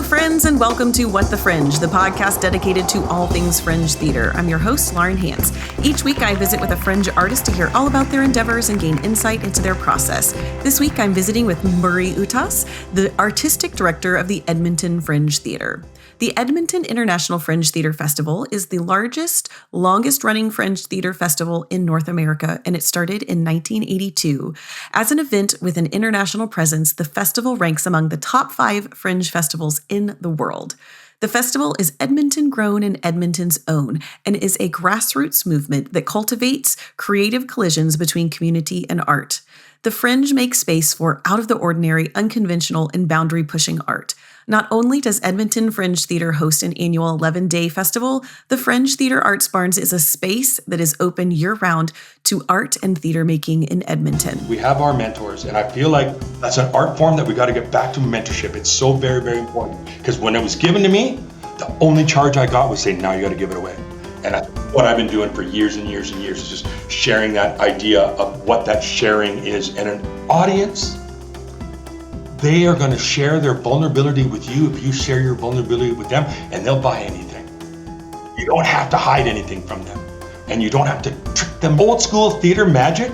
friends, and welcome to What the Fringe, the podcast dedicated to all things Fringe theater. I'm your host, Lauren Hance. Each week, I visit with a Fringe artist to hear all about their endeavors and gain insight into their process. This week, I'm visiting with Murray Utas, the artistic director of the Edmonton Fringe Theater. The Edmonton International Fringe Theater Festival is the largest, longest-running Fringe theater festival in North America, and it started in 1982. As an event with an international presence, the festival ranks among the top 5 Fringe festivals in the world. The festival is Edmonton-grown and Edmonton's own, and is a grassroots movement that cultivates creative collisions between community and art. The Fringe makes space for out-of-the-ordinary, unconventional, and boundary-pushing art. Not only does Edmonton Fringe Theater host an annual 11-day festival, the Fringe Theater Arts Barns is a space that is open year-round to art and theater making in Edmonton. We have our mentors, and I feel like that's an art form that we got to get back to mentorship. It's so very, very important. Because when it was given to me, the only charge I got was saying, now you got to give it away. And that's what I've been doing for years and years and years, is just sharing that idea of what that sharing is. And an audience, they are going to share their vulnerability with you if you share your vulnerability with them, and they'll buy anything. You don't have to hide anything from them, and you don't have to trick them. Old school theater magic,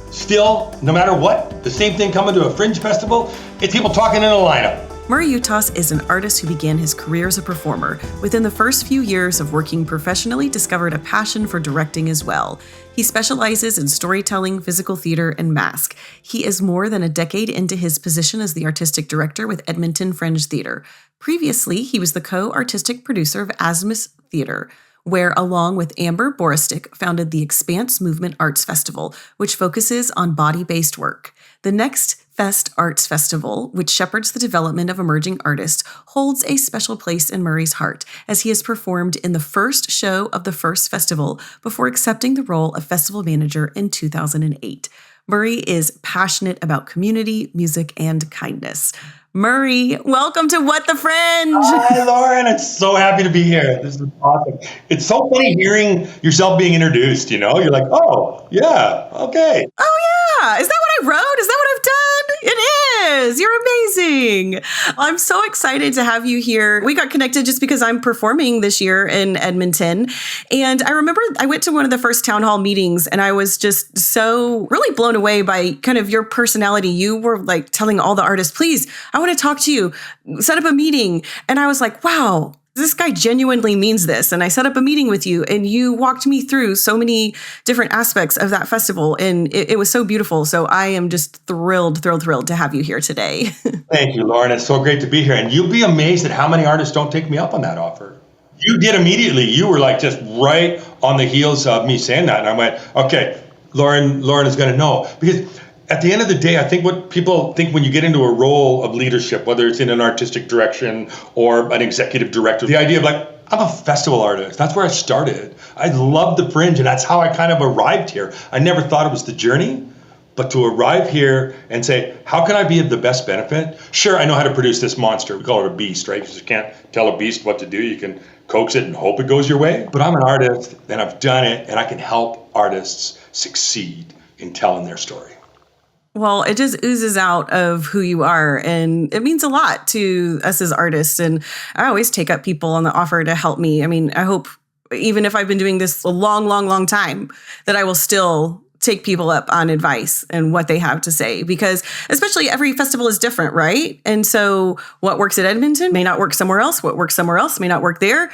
still, no matter what, the same thing coming to a Fringe festival, it's people talking in a lineup. Murray Utas is an artist who began his career as a performer. Within the first few years of working professionally, discovered a passion for directing as well. He specializes in storytelling, physical theater, and mask. He is more than a decade into his position as the artistic director with Edmonton Fringe Theater. Previously, he was the co-artistic producer of Asmus Theater, where, along with Amber Boristic, founded the Expanse Movement Arts Festival, which focuses on body-based work. The Next Fest Arts Festival, which shepherds the development of emerging artists, holds a special place in Murray's heart, as he has performed in the first show of the first festival before accepting the role of festival manager in 2008. Murray is passionate about community, music, and kindness. Murray, welcome to What the Fringe! Hi, Lauren. I'm so happy to be here. This is awesome. It's so funny hearing yourself being introduced, you know? You're like, oh, yeah, okay. Oh, yeah. Is that what I wrote? Is that what I've done? It is. You're amazing. I'm so excited to have you here. We got connected just because I'm performing this year in Edmonton. And I remember I went to one of the first town hall meetings, and I was just so really blown away by kind of your personality. You were like telling all the artists, please, I want to talk to you, set up a meeting. And I was like, wow, this guy genuinely means this. And I set up a meeting with you, and you walked me through so many different aspects of that festival. And it was so beautiful. So I am just thrilled to have you here today. Thank you, Lauren. It's so great to be here. And you'll be amazed at how many artists don't take me up on that offer. You did immediately. You were like just right on the heels of me saying that. And I went, okay, Lauren is going to know. Because at the end of the day, I think what people think when you get into a role of leadership, whether it's in an artistic direction or an executive director, the idea of like, I'm a festival artist. That's where I started. I love the Fringe, and that's how I kind of arrived here. I never thought it was the journey, but to arrive here and say, how can I be of the best benefit? Sure, I know how to produce this monster. We call it a beast, right? Because you can't tell a beast what to do. You can coax it and hope it goes your way. But I'm an artist, and I've done it, and I can help artists succeed in telling their story. Well, it just oozes out of who you are, and it means a lot to us as artists. And I always take up people on the offer to help me. I mean, I hope even if I've been doing this a long time, that I will still take people up on advice and what they have to say, because especially every festival is different, right? And so what works at Edmonton may not work somewhere else. What works somewhere else may not work there.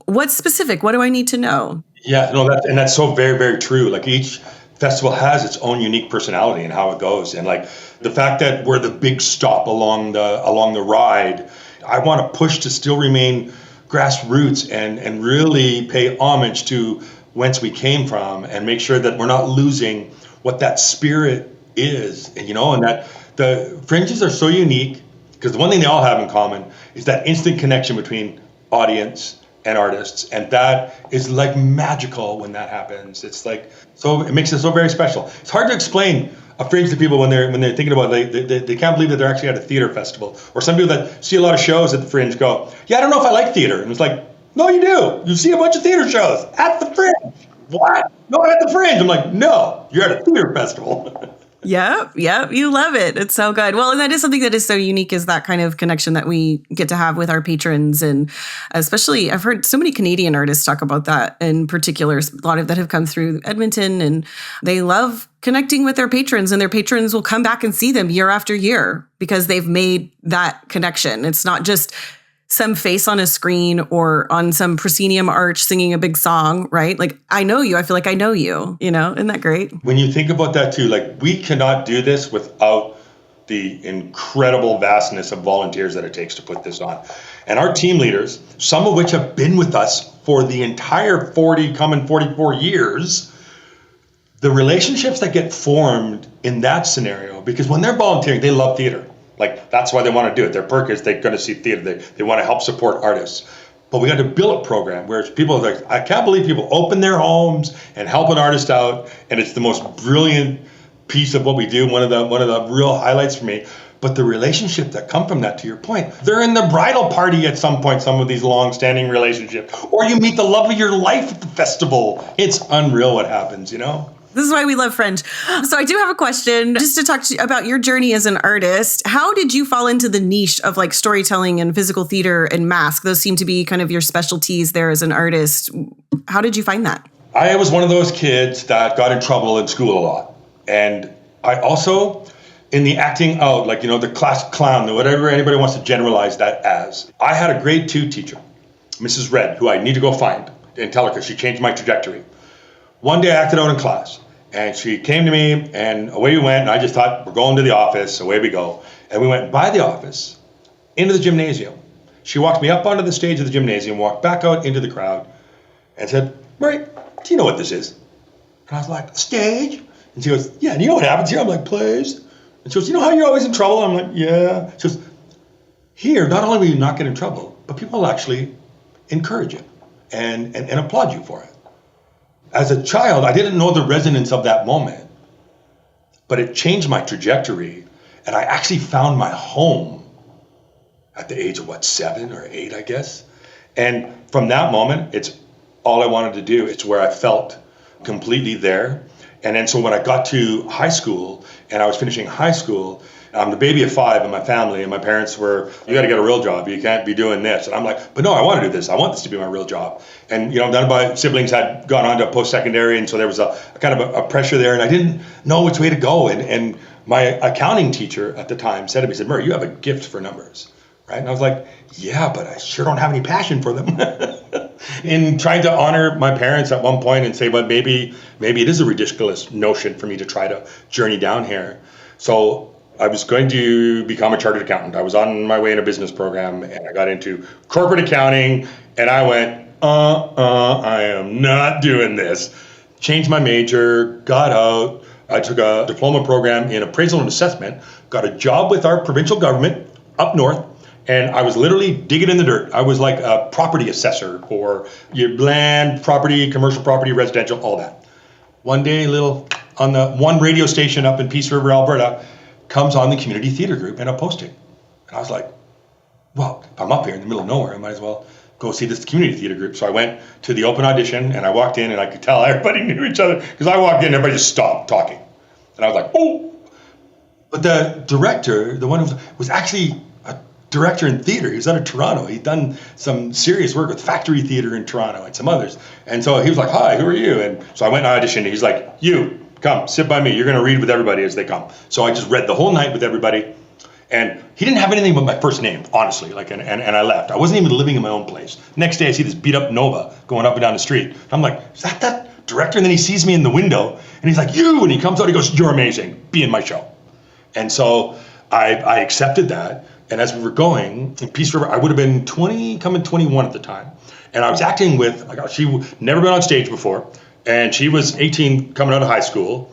What's specific? What do I need to know? Yeah, no, that's so very, very true. Like each festival has its own unique personality and how it goes. And like the fact that we're the big stop along the ride, I want to push to still remain grassroots and really pay homage to whence we came from, and make sure that we're not losing what that spirit is, and, you know, and that the Fringes are so unique because the one thing they all have in common is that instant connection between audience and artists, and that is like magical when that happens. It's like, so it makes it so very special. It's hard to explain a Fringe to people when they're thinking about it. They can't believe that they're actually at a theater festival. Or some people that see a lot of shows at the Fringe go, yeah, I don't know if I like theater. And it's like, no, you do. You see a bunch of theater shows at the Fringe. What? No, at the Fringe. I'm like, no, you're at a theater festival. Yep. You love it. It's so good. Well, and that is something that is so unique, is that kind of connection that we get to have with our patrons. And especially, I've heard so many Canadian artists talk about that in particular, a lot of that have come through Edmonton, and they love connecting with their patrons, and their patrons will come back and see them year after year because they've made that connection. It's not just some face on a screen or on some proscenium arch singing a big song, right? Like, I know you. I feel like I know you, Isn't that great? When you think about that too, like, we cannot do this without the incredible vastness of volunteers that it takes to put this on. And our team leaders, some of which have been with us for the entire 44 years, the relationships that get formed in that scenario, because when they're volunteering, they love theater. Like, that's why they want to do it. Their perk is they're going to see theater. They want to help support artists. But we got to build a program where people are like, I can't believe people open their homes and help an artist out. And it's the most brilliant piece of what we do. One of the real highlights for me. But the relationship that come from that, to your point, they're in the bridal party at some point, some of these long-standing relationships. Or you meet the love of your life at the festival. It's unreal what happens, This is why we love Fringe. So I do have a question just to talk to you about your journey as an artist. How did you fall into the niche of like storytelling and physical theater and mask? Those seem to be kind of your specialties there as an artist. How did you find that? I was one of those kids that got in trouble in school a lot. And I also, in the acting out, like, the class clown, whatever anybody wants to generalize that as, I had a grade 2 teacher, Mrs. Red, who I need to go find and tell her because she changed my trajectory. One day I acted out in class. And she came to me, and away we went, and I just thought, we're going to the office, away we go. And we went by the office, into the gymnasium. She walked me up onto the stage of the gymnasium, walked back out into the crowd, and said, Murray, do you know what this is? And I was like, stage? And she goes, yeah, and you know what happens here? I'm like, plays. And she goes, you know how you're always in trouble? I'm like, yeah. She goes, here, not only will you not get in trouble, but people will actually encourage you and applaud you for it. As a child, I didn't know the resonance of that moment, but it changed my trajectory. And I actually found my home at the age of 7 or 8, I guess. And from that moment, it's all I wanted to do. It's where I felt completely there. And then so when I got to high school and I was finishing high school, I'm the baby of 5 in my family, and my parents were, you got to get a real job. You can't be doing this. And I'm like, but no, I want to do this. I want this to be my real job. And, none of my siblings had gone on to post-secondary, and so there was a kind of a pressure there, and I didn't know which way to go. And my accounting teacher at the time said to me, Murray, you have a gift for numbers, right? And I was like, yeah, but I sure don't have any passion for them. In trying to honor my parents at one point and say, but maybe it is a ridiculous notion for me to try to journey down here. So I was going to become a chartered accountant. I was on my way in a business program, and I got into corporate accounting, and I went, I am not doing this. Changed my major, got out. I took a diploma program in appraisal and assessment, got a job with our provincial government up north, and I was literally digging in the dirt. I was like a property assessor for your land, property, commercial property, residential, all that. One day, on the one radio station up in Peace River, Alberta, comes on the community theater group and a posting. And I was like, well, if I'm up here in the middle of nowhere, I might as well go see this community theater group. So I went to the open audition, and I walked in, and I could tell everybody knew each other because I walked in and everybody just stopped talking. And I was like, oh. But the director, the one who was actually a director in theater, he was out of Toronto. He'd done some serious work with Factory Theater in Toronto and some others. And so he was like, hi, who are you? And so I went and auditioned, and he's like, you. Come, sit by me. You're going to read with everybody as they come. So I just read the whole night with everybody. And he didn't have anything but my first name, honestly. And I left. I wasn't even living in my own place. Next day, I see this beat up Nova going up and down the street. I'm like, is that director? And then he sees me in the window, and he's like, you. And he comes out, he goes, you're amazing. Be in my show. And so I accepted that. And as we were going in Peace River, I would have been 20, coming 21 at the time. And I was acting with, she never been on stage before. And she was 18 coming out of high school,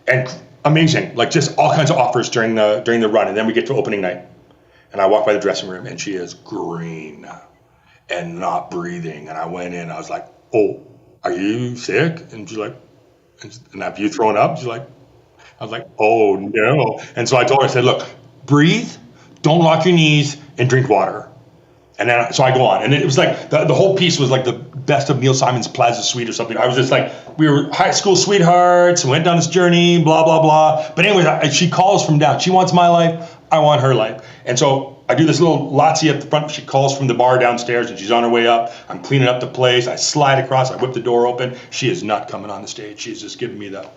and amazing, like just all kinds of offers during the run. And then we get to opening night, and I walk by the dressing room, and she is green and not breathing. And I went in, I was like, oh, are you sick? And she's like, and have you thrown up? She's like, I was like, oh no. And so I told her, I said, look, breathe, don't lock your knees, and drink water. And then, so I go on. And it was like, the whole piece was like the best of Neil Simon's Plaza Suite or something. I was just like, we were high school sweethearts, went down this journey, blah, blah, blah. But anyway, she calls from down. She wants my life. I want her life. And so I do this little Lotsie at the front. She calls from the bar downstairs and she's on her way up. I'm cleaning up the place. I slide across. I whip the door open. She is not coming on the stage. She's just giving me the...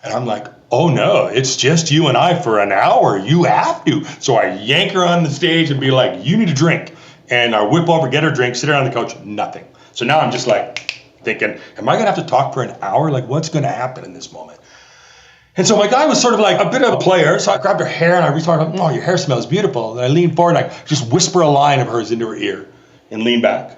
And I'm like, oh no, it's just you and I for an hour. You have to. So I yank her on the stage and be like, you need a drink. And I whip over, get her a drink, sit her on the couch, nothing. So now I'm just like thinking, am I going to have to talk for an hour? Like, what's going to happen in this moment? And so my guy was sort of like a bit of a player. So I grabbed her hair and I reached out, oh, your hair smells beautiful. And I leaned forward and I just whisper a line of hers into her ear and lean back.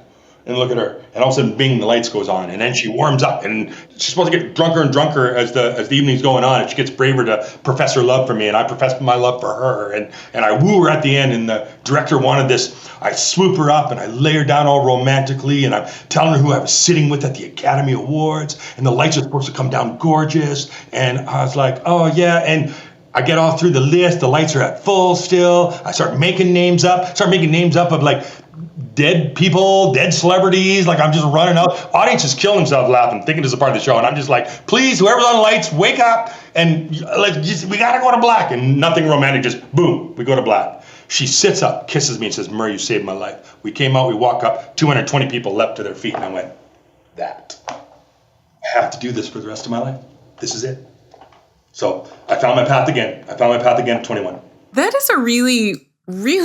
And look at her, and all of a sudden, bing, the lights goes on, and then she warms up, and she's supposed to get drunker and drunker as the evening's going on, and she gets braver to profess her love for me, and I profess my love for her, and I woo her at the end, and the director wanted this. I swoop her up, and I lay her down all romantically, and I'm telling her who I was sitting with at the Academy Awards, and the lights are supposed to come down gorgeous, and I was like, oh yeah, and I get all through the list, the lights are at full still, I start making names up of like, dead people, dead celebrities, like I'm just running out. Audience is killing themselves laughing, thinking this is a part of the show, and I'm just like, please, whoever's on the lights, wake up, and we gotta go to black, and nothing romantic, just boom, we go to black. She sits up, kisses me, and says, Murray, you saved my life. We came out, we walk up, 220 people leapt to their feet, and I went, I have to do this for the rest of my life. This is it. So I found my path again. At 21. That is a really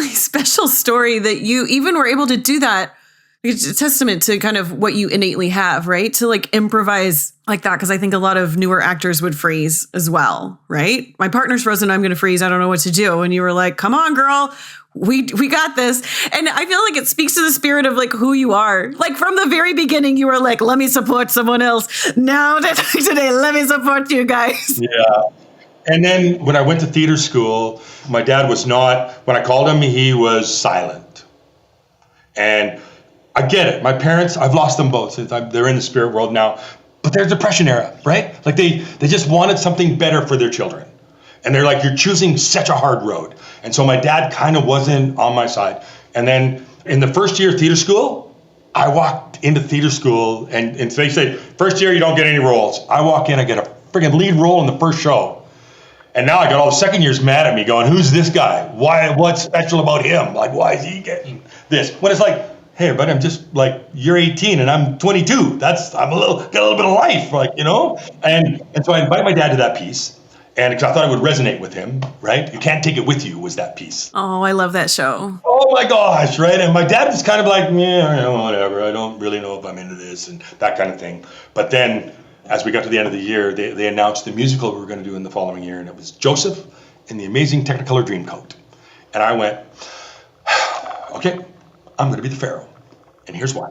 special story that you even were able to do that. It's a testament to kind of what you innately have, right? To like improvise like that. Cause I think a lot of newer actors would freeze as well, right? My partner's frozen. I'm going to freeze. I don't know what to do. And you were like, come on, girl. We got this. And I feel like it speaks to the spirit of like who you are. Like from the very beginning, you were like, let me support someone else. Now today, let me support you guys. Yeah. And then when I went to theater school, my dad was not, when I called him, he was silent. And I get it. My parents, I've lost them both since they're in the spirit world now. But they're Depression era, right? Like they just wanted something better for their children. And they're like, you're choosing such a hard road. And so my dad kind of wasn't on my side. And then in the first year of theater school, I walked into theater school and they say, first year you don't get any roles. I walk in, I get a friggin' lead role in the first show. And now I got all the second years mad at me going, who's this guy? What's special about him? Like, why is he getting this? When it's like, hey, but I'm just like, you're 18 and I'm 22. Got a little bit of life, like, you know? And so I invited my dad to that piece. And because I thought it would resonate with him, right? You Can't Take It With You was that piece. Oh, I love that show. Oh my gosh, right? And my dad was kind of like, yeah, whatever. I don't really know if I'm into this and that kind of thing. But then as we got to the end of the year, they announced the musical we were going to do in the following year, and it was Joseph in the Amazing Technicolor Dreamcoat. And I went, okay, I'm going to be the Pharaoh. And here's why.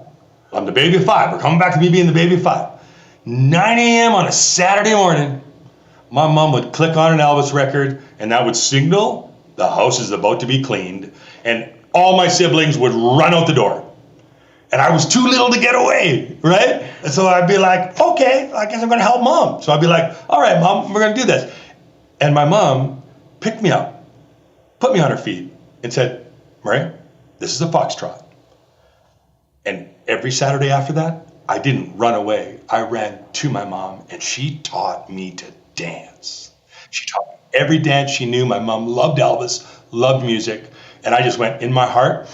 I'm the baby of 5. We're coming back to me being the baby of 5. 9 a.m. on a Saturday morning, my mom would click on an Elvis record, and that would signal the house is about to be cleaned, and all my siblings would run out the door. And I was too little to get away, right? And so I'd be like, okay, I guess I'm going to help mom. So I'd be like, all right, mom, we're going to do this. And my mom picked me up, put me on her feet, and said, Murray, this is a foxtrot. And every Saturday after that, I didn't run away. I ran to my mom, and she taught me to dance. She taught me every dance she knew. My mom loved Elvis, loved music. And I just went, in my heart,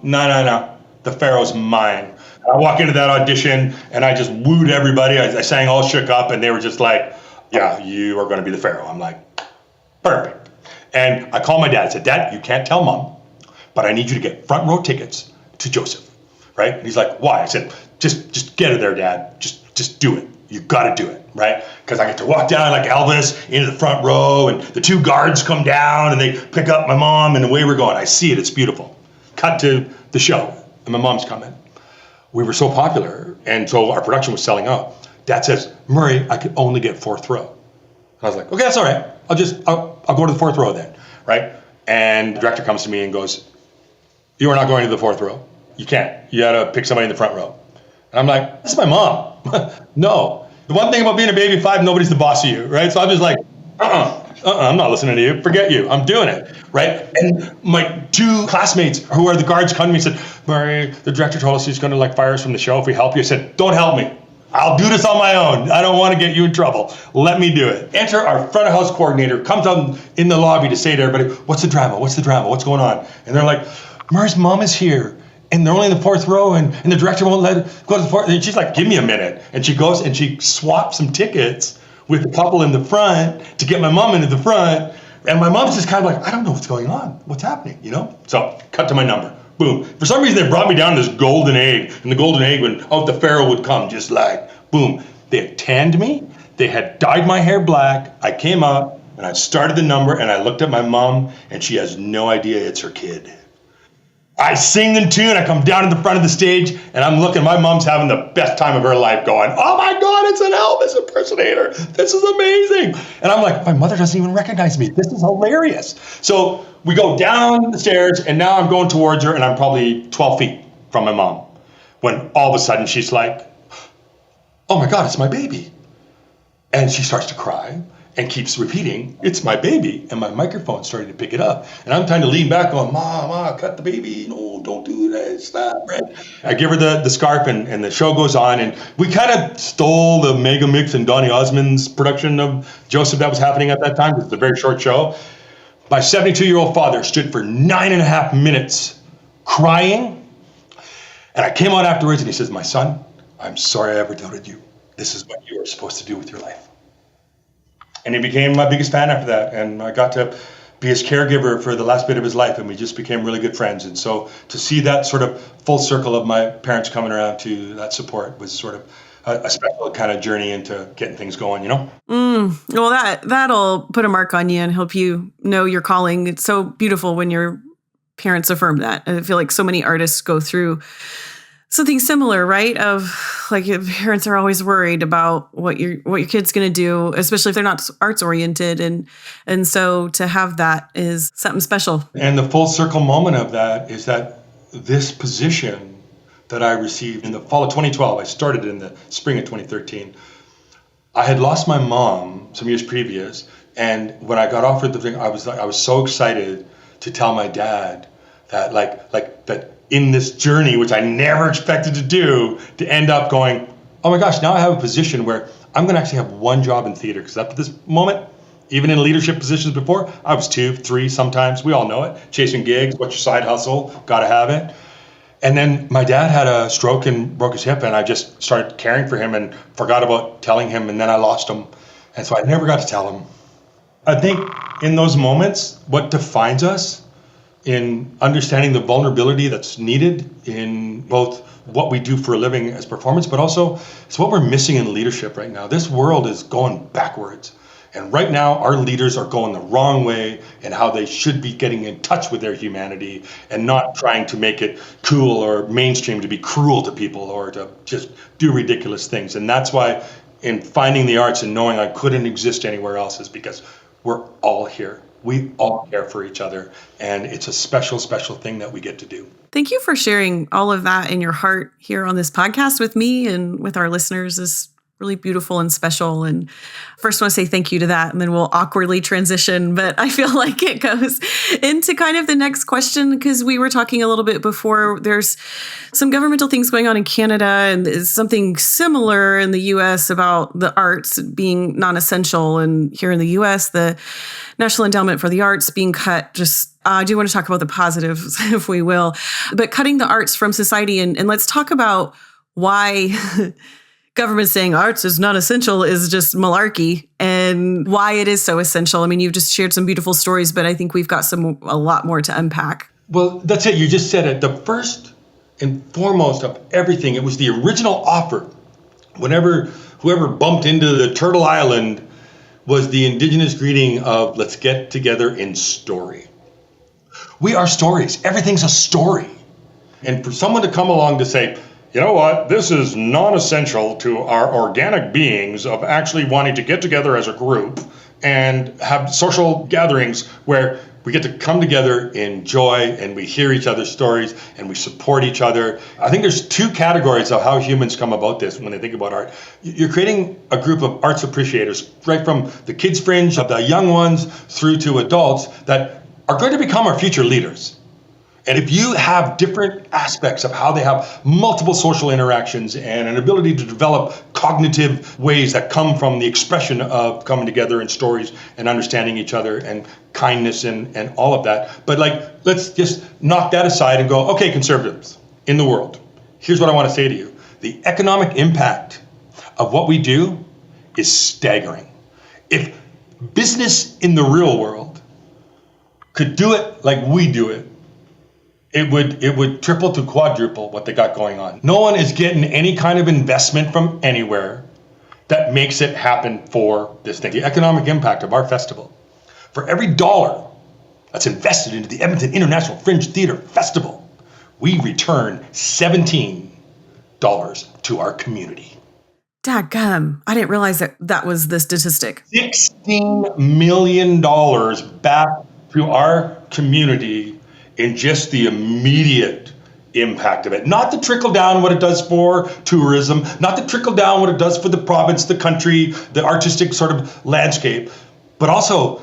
no. The Pharaoh's mine. I walk into that audition and I just wooed everybody. I sang all shook up and they were just like, yeah, you are going to be the Pharaoh. I'm like, perfect. And I called my dad. I said, Dad, you can't tell mom, but I need you to get front row tickets to Joseph, right? And he's like, why? I said, just get it there, Dad. Just do it. You've got to do it, right? Because I get to walk down like Elvis into the front row and the 2 guards come down and they pick up my mom and away we're going. I see it. It's beautiful. Cut to the show. And my mom's coming. We were so popular, and so our production was selling out. Dad says, Murray, I could only get 4th row. And I was like, okay, that's all right. I'll go to the 4th row then, right? And the director comes to me and goes, you are not going to the 4th row. You can't. You got to pick somebody in the front row. And I'm like, this is my mom. No. The one thing about being a baby 5, nobody's the boss of you, right? So I'm just like, I'm not listening to you. Forget you. I'm doing it. Right. And my 2 classmates who are the guards come to me and said, Murray, the director told us he's going to fire us from the show if we help you. I said, don't help me. I'll do this on my own. I don't want to get you in trouble. Let me do it. Enter our front of house coordinator, comes out in the lobby to say to everybody, what's the drama? What's going on? And they're like, Murray's mom is here. And they're only in the 4th row, and the director won't let her go to the 4th. And she's like, give me a minute. And she goes and she swaps some tickets with a couple in the front to get my mom into the front. And my mom's just kind of like, I don't know what's going on. What's happening, So cut to my number. Boom. For some reason, they brought me down this golden egg. And the golden egg, when out the pharaoh would come, just like, boom. They had tanned me. They had dyed my hair black. I came up, and I started the number, and I looked at my mom, and she has no idea it's her kid. I sing the tune, I come down to the front of the stage, and I'm looking, my mom's having the best time of her life going, oh my God, it's an Elvis impersonator. This is amazing. And I'm like, my mother doesn't even recognize me. This is hilarious. So we go down the stairs, and now I'm going towards her, and I'm probably 12 feet from my mom, when all of a sudden she's like, oh my God, it's my baby. And she starts to cry and keeps repeating, it's my baby. And my microphone started to pick it up. And I'm trying to lean back going, Ma, cut the baby. No, don't do that. Stop, right? I give her the scarf and the show goes on. And we kind of stole the Mega Mix and Donny Osmond's production of Joseph that was happening at that time. It was a very short show. My 72-year-old father stood for 9.5 minutes crying. And I came out afterwards and he says, my son, I'm sorry I ever doubted you. This is what you are supposed to do with your life. And he became my biggest fan after that. And I got to be his caregiver for the last bit of his life. And we just became really good friends. And so to see that sort of full circle of my parents coming around to that support was sort of a special kind of journey into getting things going, Well, that'll put a mark on you and help you know your calling. It's so beautiful when your parents affirm that. I feel like so many artists go through something similar, right? Of like your parents are always worried about what your kid's going to do, especially if they're not arts oriented. And so to have that is something special. And the full circle moment of that is that this position that I received in the fall of 2012, I started in the spring of 2013. I had lost my mom some years previous. And when I got offered the thing, I was so excited to tell my dad that that in this journey, which I never expected to do, to end up going, oh my gosh, now I have a position where I'm going to actually have one job in theater. Because up to this moment, even in leadership positions before, I was 2, 3 sometimes. We all know it. Chasing gigs, what's your side hustle? Got to have it. And then my dad had a stroke and broke his hip, and I just started caring for him and forgot about telling him, and then I lost him. And so I never got to tell him. I think in those moments, what defines us in understanding the vulnerability that's needed in both what we do for a living as performance, but also it's what we're missing in leadership right now. This world is going backwards. And right now, our leaders are going the wrong way in how they should be getting in touch with their humanity and not trying to make it cool or mainstream to be cruel to people or to just do ridiculous things. And that's why in finding the arts and knowing I couldn't exist anywhere else is because we're all here. We all care for each other, and it's a special, special thing that we get to do. Thank you for sharing all of that in your heart here on this podcast with me and with our listeners. Is really beautiful and special. And first I want to say thank you to that, and then we'll awkwardly transition. But I feel like it goes into kind of the next question, because we were talking a little bit before. There's some governmental things going on in Canada, and there's something similar in the U.S. about the arts being non-essential. And here in the U.S., the National Endowment for the Arts being cut. Just I do want to talk about the positives, if we will, but cutting the arts from society. And let's talk about why government saying arts is not essential is just malarkey, and why it is so essential. I mean, you've just shared some beautiful stories, but I think we've got a lot more to unpack. Well, that's it. You just said it. The first and foremost of everything, it was the original offer. Whoever bumped into the Turtle Island was the indigenous greeting of let's get together in story. We are stories. Everything's a story. And for someone to come along to say, you know what, this is non-essential to our organic beings of actually wanting to get together as a group and have social gatherings where We get to come together in joy, and we hear each other's stories, and we support each other. I think there's two categories of how humans come about this when they think about art. You're creating a group of arts appreciators, right from the kids' fringe, of the young ones, through to adults, that are going to become our future leaders. And if you have different aspects of how they have multiple social interactions and an ability to develop cognitive ways that come from the expression of coming together in stories and understanding each other and kindness and all of that. But let's just knock that aside and go, okay, conservatives in the world, here's what I want to say to you. The economic impact of what we do is staggering. If business in the real world could do it like we do it, it would triple to quadruple what they got going on. No one is getting any kind of investment from anywhere that makes it happen for this thing. The economic impact of our festival. For every dollar that's invested into the Edmonton International Fringe Theatre Festival, we return $17 to our community. Dadgum, I didn't realize that was the statistic. $16 million back to our community in just the immediate impact of it. Not the trickle down what it does for tourism, not the trickle down what it does for the province, the country, the artistic sort of landscape, but also,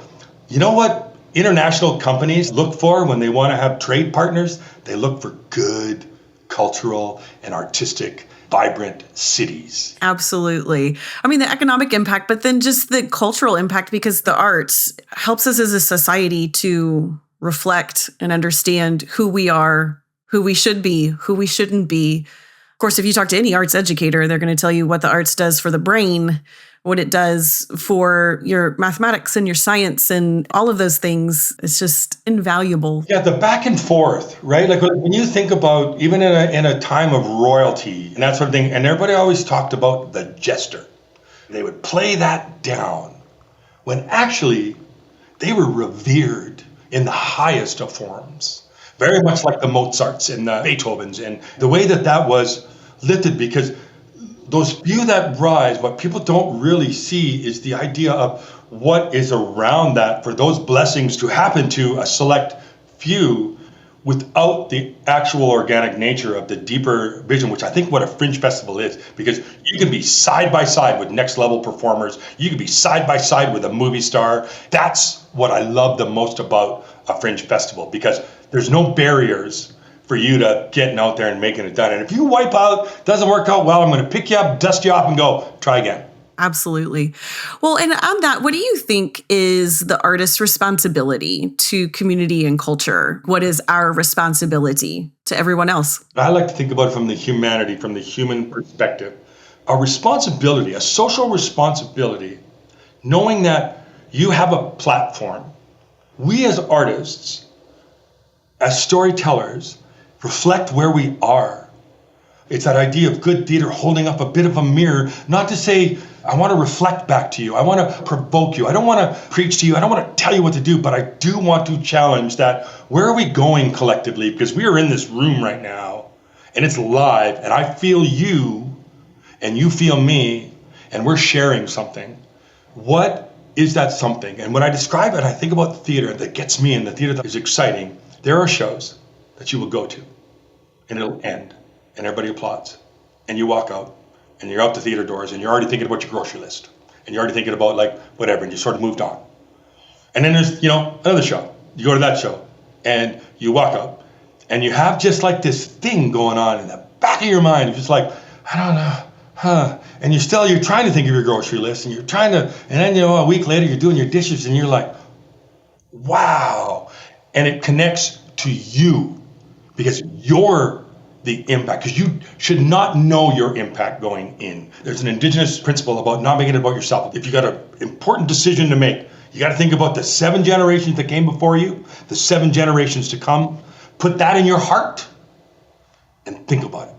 you know what international companies look for when they want to have trade partners? They look for good, cultural, and artistic, vibrant cities. Absolutely. I mean, the economic impact, but then just the cultural impact, because the arts helps us as a society to reflect and understand who we are, who we should be, who we shouldn't be. Of course, if you talk to any arts educator, they're going to tell you what the arts does for the brain, what it does for your mathematics and your science and all of those things. It's just invaluable. Yeah, the back and forth, right? Like when you think about even in a time of royalty and that sort of thing, and everybody always talked about the jester. They would play that down when actually they were revered in the highest of forms, very much like the Mozarts and the Beethovens, and the way that was lifted, because those few that rise, what people don't really see is the idea of what is around that for those blessings to happen to a select few without the actual organic nature of the deeper vision, which I think what a fringe festival is, because you can be side by side with next level performers. You can be side by side with a movie star. That's what I love the most about a fringe festival, because there's no barriers for you to getting out there and making it done. And if you wipe out, doesn't work out well, I'm going to pick you up, dust you off, and go, try again. Absolutely. Well, and on that, what do you think is the artist's responsibility to community and culture? What is our responsibility to everyone else? I like to think about it from the humanity, from the human perspective. A responsibility, a social responsibility, knowing that you have a platform. We as artists, as storytellers, reflect where we are. It's that idea of good theater holding up a bit of a mirror, not to say, I want to reflect back to you. I want to provoke you. I don't want to preach to you. I don't want to tell you what to do, but I do want to challenge that. Where are we going collectively? Because we are in this room right now and it's live, and I feel you and you feel me, and we're sharing something. What is that something? And when I describe it, I think about the theater that gets me in, the theater that is exciting. There are shows that you will go to and it'll end and everybody applauds and you walk out and you're out the theater doors and you're already thinking about your grocery list and you're already thinking about like whatever, and you sort of moved on. And then there's, another show. You go to that show and you walk up and you have just like this thing going on in the back of your mind. It's just like, I don't know, and you're trying to think of your grocery list and you're trying to, and then, a week later you're doing your dishes and you're like, wow. And it connects to you because you're the impact, because you should not know your impact going in. There's an Indigenous principle about not making it about yourself. If you got an important decision to make, you got to think about the 7 generations that came before you, the 7 generations to come. Put that in your heart and think about it.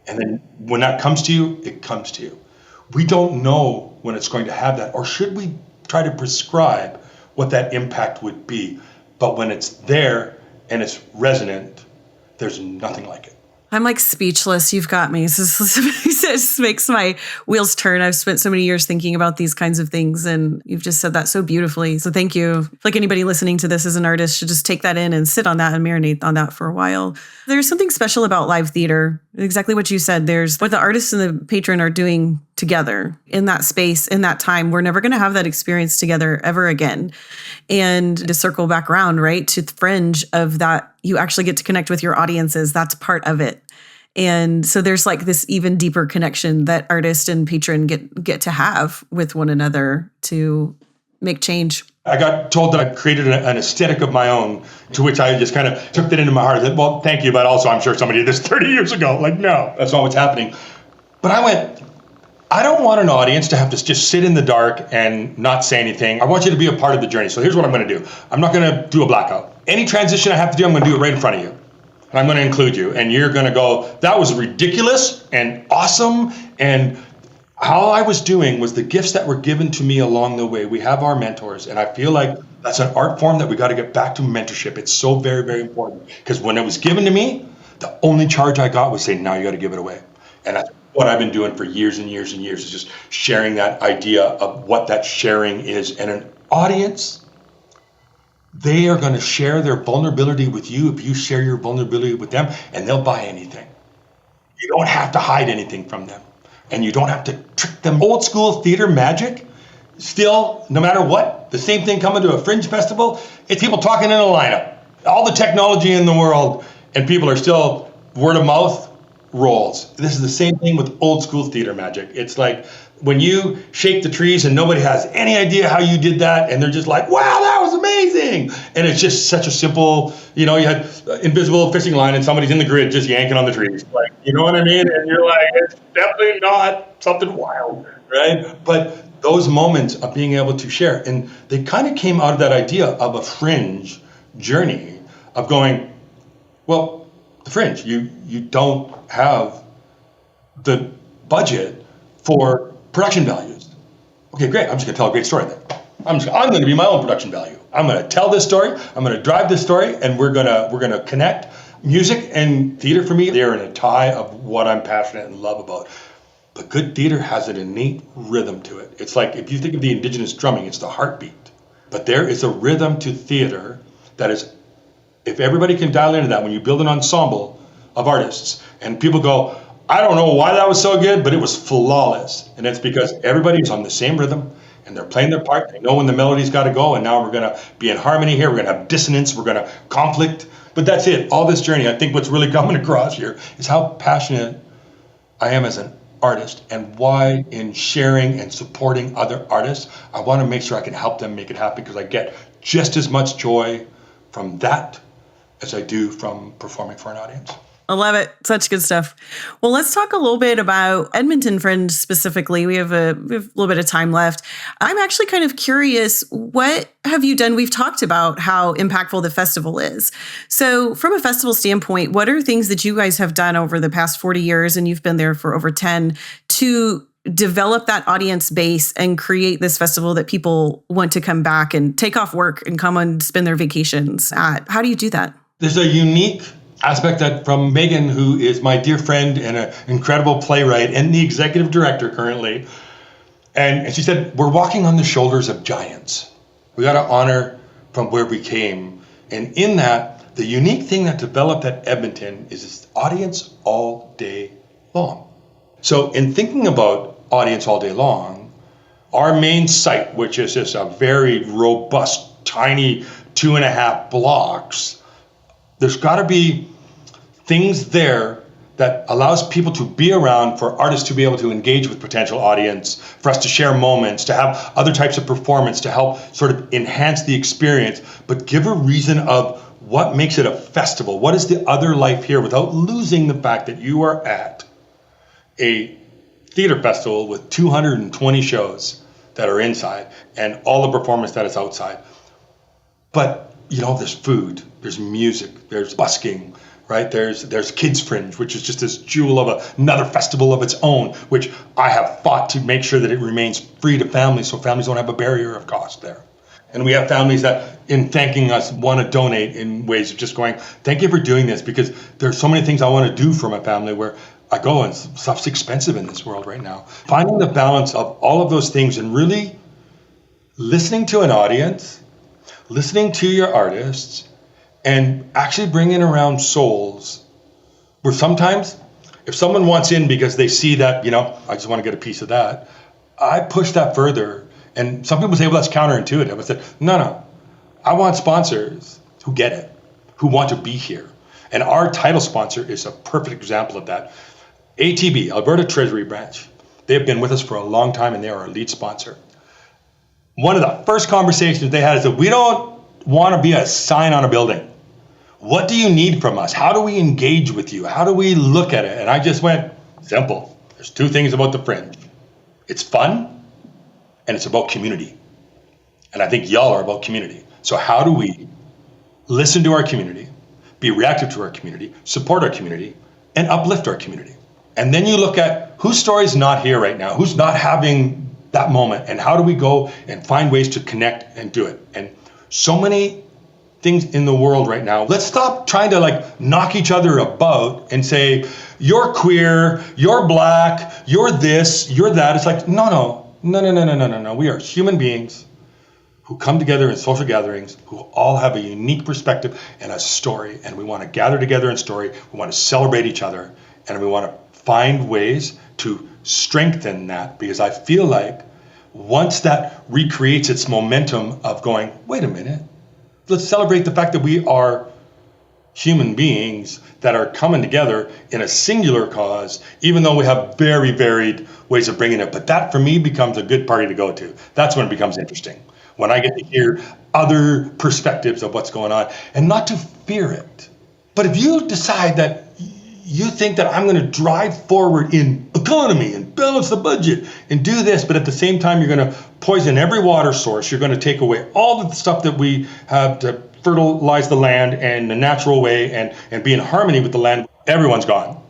And then when that comes to you, it comes to you. We don't know when it's going to have that, or should we try to prescribe what that impact would be? But when it's there and it's resonant, there's nothing like it. I'm like speechless. You've got me. This just makes my wheels turn. I've spent so many years thinking about these kinds of things, and you've just said that so beautifully. So thank you. Like anybody listening to this as an artist should just take that in and sit on that and marinate on that for a while. There's something special about live theater. Exactly what you said. There's what the artist and the patron are doing together in that space, in that time. We're never going to have that experience together ever again. And to circle back around, right, to the fringe of that, you actually get to connect with your audiences. That's part of it. And so there's like this even deeper connection that artist and patron get to have with one another to make change. I got told that I created an aesthetic of my own, to which I just kind of took that into my heart. That, well, thank you, but also I'm sure somebody did this 30 years ago. Like, no, that's not what's happening. But I went, I don't want an audience to have to just sit in the dark and not say anything. I want you to be a part of the journey. So here's what I'm going to do. I'm not going to do a blackout. Any transition I have to do, I'm going to do it right in front of you. And I'm going to include you. And you're going to go, that was ridiculous and awesome. And how I was doing was the gifts that were given to me along the way. We have our mentors. And I feel like that's an art form that we got to get back to mentorship. It's so very, very important. Because when it was given to me, the only charge I got was saying, now you got to give it away. And that's what I've been doing for years and years and years, is just sharing that idea of what that sharing is. And an audience, they are going to share their vulnerability with you if you share your vulnerability with them, and they'll buy anything. You don't have to hide anything from them, and you don't have to trick them. Old school theater magic, still, no matter what, the same thing coming to a fringe festival, it's people talking in a lineup. All the technology in the world, and people are still word of mouth rolls. This is the same thing with old school theater magic. It's like when you shake the trees and nobody has any idea how you did that, and they're just like, wow, that was amazing. And it's just such a simple, you had invisible fishing line and somebody's in the grid just yanking on the trees. Like, you know what I mean? And you're like, it's definitely not something wild, right? But those moments of being able to share, and they kind of came out of that idea of a fringe journey of going, well, the fringe, you don't have the budget for production values. Okay, great. I'm just going to tell a great story then. I'm going to be my own production value. I'm going to tell this story. I'm going to drive this story, and we're going to connect. Music and theater for me, they're in a tie of what I'm passionate and love about. But good theater has an innate rhythm to it. It's like if you think of the indigenous drumming, it's the heartbeat. But there is a rhythm to theater that is, if everybody can dial into that, when you build an ensemble of artists and people go, I don't know why that was so good, but it was flawless. And it's because everybody's on the same rhythm and they're playing their part. They know when the melody's got to go, and now we're going to be in harmony here. We're going to have dissonance. We're going to conflict. But that's it. All this journey, I think what's really coming across here is how passionate I am as an artist, and why in sharing and supporting other artists, I want to make sure I can help them make it happen, because I get just as much joy from that as I do from performing for an audience. I love it. Such good stuff. Well, let's talk a little bit about Edmonton Fringe specifically. We have a little bit of time left. I'm actually kind of curious, what have you done? We've talked about how impactful the festival is. So from a festival standpoint, what are things that you guys have done over the past 40 years, and you've been there for over 10, to develop that audience base and create this festival that people want to come back and take off work and come and spend their vacations at? How do you do that? There's a unique aspect that from Megan, who is my dear friend and an incredible playwright and the executive director currently. And she said, we're walking on the shoulders of giants. We got to honor from where we came. And in that, the unique thing that developed at Edmonton is this audience all day long. So in thinking about audience all day long, our main site, which is just a very robust, tiny 2.5 blocks, there's got to be things there that allows people to be around, for artists to be able to engage with potential audience, for us to share moments, to have other types of performance, to help sort of enhance the experience, but give a reason of what makes it a festival. What is the other life here, without losing the fact that you are at a theater festival with 220 shows that are inside and all the performance that is outside. But there's food, there's music, there's busking, right? There's Kids Fringe, which is just this jewel of another festival of its own, which I have fought to make sure that it remains free to families, so families don't have a barrier of cost there. And we have families that in thanking us want to donate in ways of just going, thank you for doing this, because there's so many things I want to do for my family where I go and stuff's expensive in this world right now. Finding the balance of all of those things and really listening to an audience, listening to your artists, and actually bringing around souls where sometimes if someone wants in because they see that, I just want to get a piece of that, I push that further. And some people say, well, that's counterintuitive. I said, no. I want sponsors who get it, who want to be here. And our title sponsor is a perfect example of that. ATB, Alberta Treasury Branch. They have been with us for a long time and they are our lead sponsor. One of the first conversations they had is that we don't want to be a sign on a building. What do you need from us? How do we engage with you? How do we look at it? And I just went, simple. There's two things about the Fringe. It's fun and it's about community. And I think y'all are about community. So how do we listen to our community, be reactive to our community, support our community, and uplift our community? And then you look at whose story is not here right now, who's not having that moment, and how do we go and find ways to connect and do it? And so many things in the world right now. Let's stop trying to knock each other about and say, you're queer, you're black, you're this, you're that. It's like, no. We are human beings who come together in social gatherings, who all have a unique perspective and a story. And we want to gather together in story. We want to celebrate each other. And we want to find ways to strengthen that, because I feel like once that recreates its momentum of going, wait a minute, let's celebrate the fact that we are human beings that are coming together in a singular cause, even though we have very varied ways of bringing it. But that, for me, becomes a good party to go to. That's when it becomes interesting, when I get to hear other perspectives of what's going on, and not to fear it. But if you decide that you think that I'm going to drive forward in economy and balance the budget and do this, but at the same time you're going to poison every water source, you're going to take away all of the stuff that we have to fertilize the land in a natural way and be in harmony with the land, everyone's gone.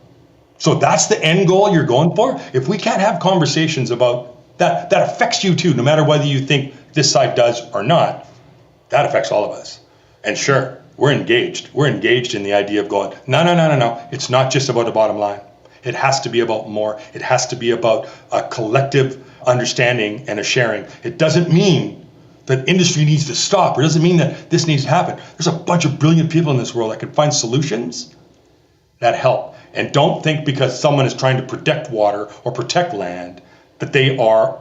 So that's the end goal you're going for? If we can't have conversations about that affects you too, no matter whether you think this side does or not, that affects all of us. And sure, we're engaged. We're engaged in the idea of going, no. It's not just about the bottom line. It has to be about more. It has to be about a collective understanding and a sharing. It doesn't mean that industry needs to stop, or it doesn't mean that this needs to happen. There's a bunch of brilliant people in this world that can find solutions that help. And don't think because someone is trying to protect water or protect land that they are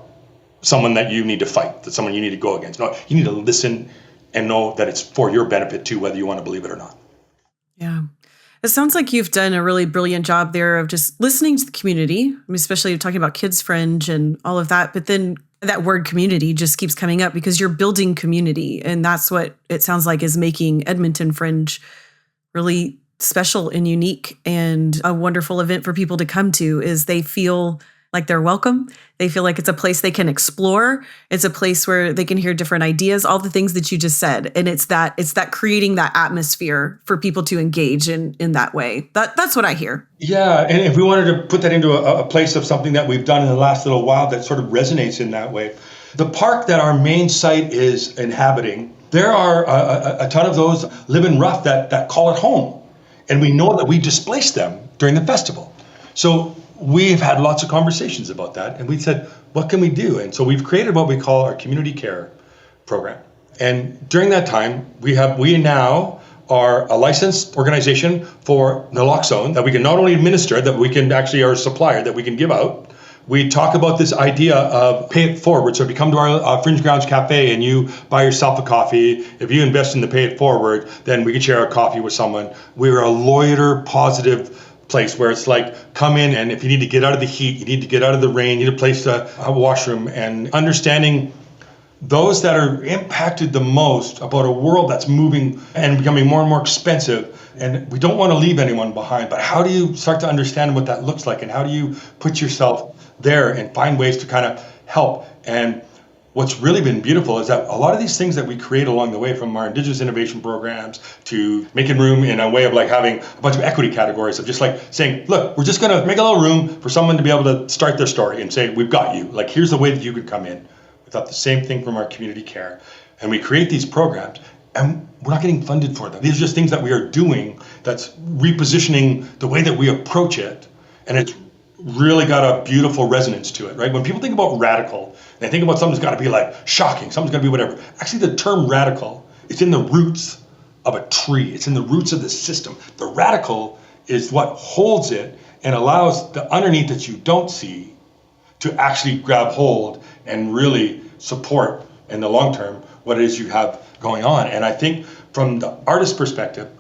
someone that you need to fight, that someone you need to go against. No, you need to listen and know that it's for your benefit too, whether you want to believe it or not. Yeah. It sounds like you've done a really brilliant job there of just listening to the community, especially talking about Kids Fringe and all of that. But then that word community just keeps coming up because you're building community. And that's what it sounds like is making Edmonton Fringe really special and unique and a wonderful event for people to come to, is they feel like they're welcome. They feel like it's a place they can explore. It's a place where they can hear different ideas, all the things that you just said. And it's that creating that atmosphere for people to engage in that way. That's what I hear. Yeah. And if we wanted to put that into a place of something that we've done in the last little while that sort of resonates in that way, the park that our main site is inhabiting, there are a ton of those live in rough that call it home. And we know that we displace them during the festival. So we've had lots of conversations about that, and we said, what can we do? And so we've created what we call our community care program. And during that time, we now are a licensed organization for naloxone that we can not only administer, that we can actually are a supplier that we can give out. We talk about this idea of pay it forward. So if you come to our Fringe Grounds Cafe and you buy yourself a coffee, if you invest in the pay it forward, then we can share a coffee with someone. We're a loiter positive place where it's like, come in, and if you need to get out of the heat, you need to get out of the rain, you need a place to have a washroom, and understanding those that are impacted the most about a world that's moving and becoming more and more expensive. And we don't want to leave anyone behind, but how do you start to understand what that looks like, and how do you put yourself there and find ways to kind of help? And what's really been beautiful is that a lot of these things that we create along the way, from our Indigenous innovation programs to making room in a way of like having a bunch of equity categories of just like saying, look, we're just going to make a little room for someone to be able to start their story and say, we've got you. Like, here's the way that you could come in. We thought the same thing from our community care. And we create these programs. and we're not getting funded for them. These are just things that we are doing that's repositioning the way that we approach it. And it's really got a beautiful resonance to it, right? When people think about radical, they think about something's got to be like shocking, something's got to be whatever. Actually, the term radical, it's in the roots of a tree. It's in the roots of the system. The radical is what holds it and allows the underneath that you don't see to actually grab hold and really support in the long term what it is you have going on. And I think from the artist perspective,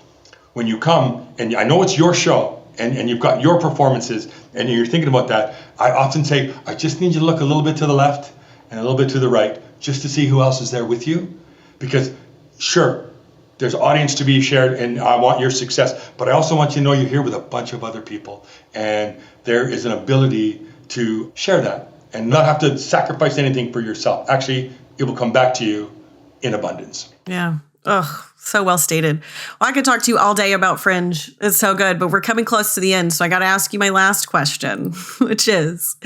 when you come, and I know it's your show, and you've got your performances, and you're thinking about that, I often say, I just need you to look a little bit to the left and a little bit to the right, just to see who else is there with you. Because sure, there's audience to be shared, and I want your success, but I also want you to know you're here with a bunch of other people, and there is an ability to share that and not have to sacrifice anything for yourself. Actually, it will come back to you in abundance. Yeah. Oh, so well stated. Well, I could talk to you all day about Fringe. It's so good, but we're coming close to the end. So I got to ask you my last question, which is,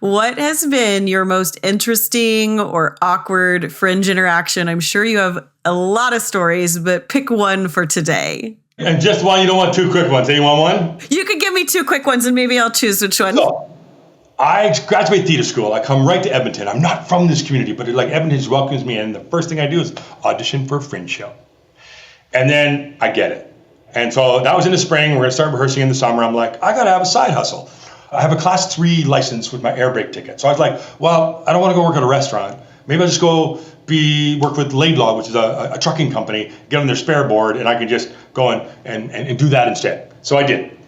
what has been your most interesting or awkward Fringe interaction? I'm sure you have a lot of stories, but pick one for today. And just one, you don't want two quick ones. You want one? You could give me two quick ones and maybe I'll choose which one. So, I graduate theater school. I come right to Edmonton. I'm not from this community, but Edmonton just welcomes me. And the first thing I do is audition for a Fringe show. And then I get it. And so that was in the spring. We're going to start rehearsing in the summer. I'm like, I got to have a side hustle. I have a class 3 license with my air brake ticket. So I was like, well, I don't want to go work at a restaurant. Maybe I'll just go work with Laidlaw, which is a trucking company, get on their spare board, and I can just go and do that instead. So I did.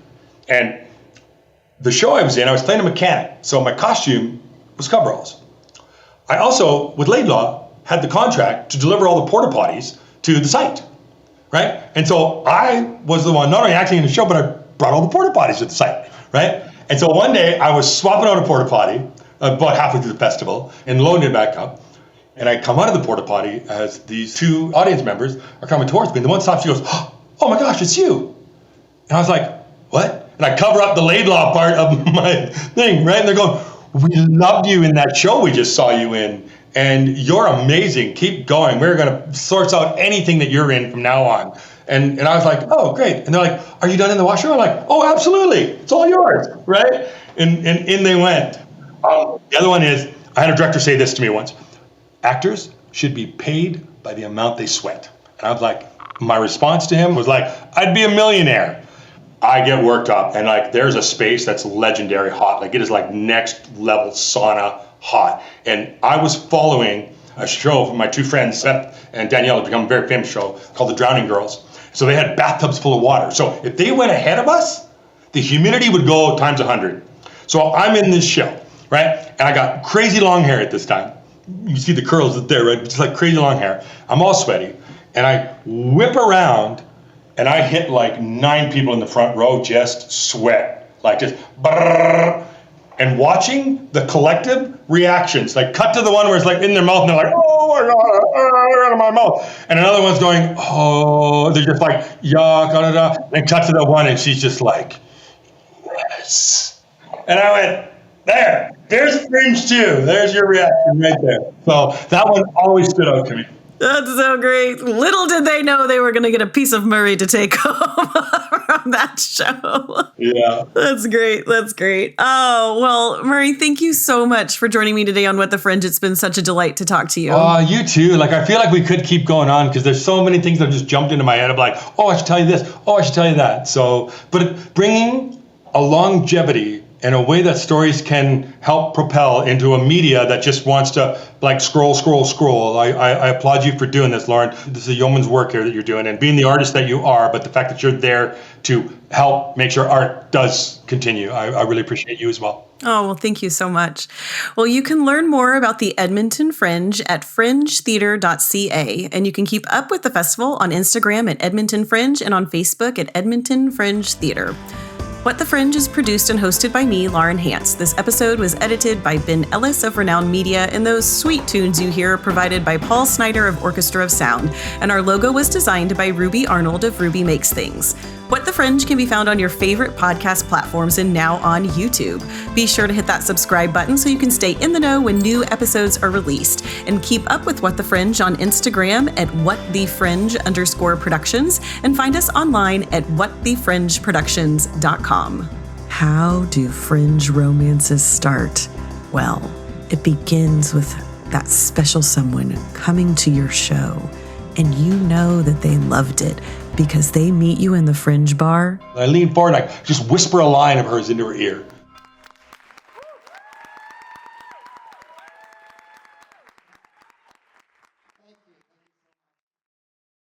And the show I was in, I was playing a mechanic, so my costume was coveralls. I also, with Laidlaw, had the contract to deliver all the porta potties to the site, right? And so I was the one not only acting in the show, but I brought all the porta potties to the site, right? And so one day I was swapping out a porta potty about halfway through the festival and loading it back up. And I come out of the porta potty as these 2 audience members are coming towards me. And the one stops, she goes, oh my gosh, it's you. And I was like, what? And I cover up the Laidlaw part of my thing, right? And they're going, we loved you in that show we just saw you in. And you're amazing. Keep going. We're going to source out anything that you're in from now on. And I was like, oh, great. And they're like, are you done in the washroom? I'm like, oh, absolutely. It's all yours, right? And in they went. The other one is, I had a director say this to me once. Actors should be paid by the amount they sweat. And I was like, my response to him was like, I'd be a millionaire. I get worked up, and there's a space that's legendary hot. It is next level sauna hot. And I was following a show from my 2 friends, Beth and Danielle, had become a very famous show called The Drowning Girls. So they had bathtubs full of water. So if they went ahead of us, the humidity would go times 100. So I'm in this show, right? And I got crazy long hair at this time. You see the curls there, right? Just crazy long hair. I'm all sweaty. And I whip around, and I hit 9 people in the front row, just sweat, just brrr. And watching the collective reactions, cut to the one where it's in their mouth, and they're like, oh my God, out of my mouth. And another one's going, oh, they're just yuck, da, da, da. And cut to the one, and she's just yes. And I went, there's Fringe too. There's your reaction right there. So that one always stood out to me. That's so great. Little did they know they were going to get a piece of Murray to take home from that show. Yeah. That's great. That's great. Oh, well, Murray, thank you so much for joining me today on What the Fringe. It's been such a delight to talk to you. You too. I feel like we could keep going on because there's so many things that just jumped into my head of oh, I should tell you this. Oh, I should tell you that. So, but bringing a longevity in a way that stories can help propel into a media that just wants to scroll. I applaud you for doing this, Lauren. This is a yeoman's work here that you're doing, and being the artist that you are, but the fact that you're there to help make sure art does continue. I really appreciate you as well. Oh, well, thank you so much. Well, you can learn more about the Edmonton Fringe at fringetheater.ca, and you can keep up with the festival on Instagram at Edmonton Fringe and on Facebook at Edmonton Fringe Theater. What the Fringe is produced and hosted by me, Lauren Hantz. This episode was edited by Ben Ellis of Renown Media, and those sweet tunes you hear are provided by Paul Snyder of Orchestra of Sound. And our logo was designed by Ruby Arnold of Ruby Makes Things. What the Fringe can be found on your favorite podcast platforms and now on YouTube. Be sure to hit that subscribe button so you can stay in the know when new episodes are released. And keep up with What the Fringe on Instagram at whatthefringe_productions and find us online at whatthefringeproductions.com. How do fringe romances start? Well, it begins with that special someone coming to your show, and you know that they loved it because they meet you in the fringe bar. I lean forward, I just whisper a line of hers into her ear.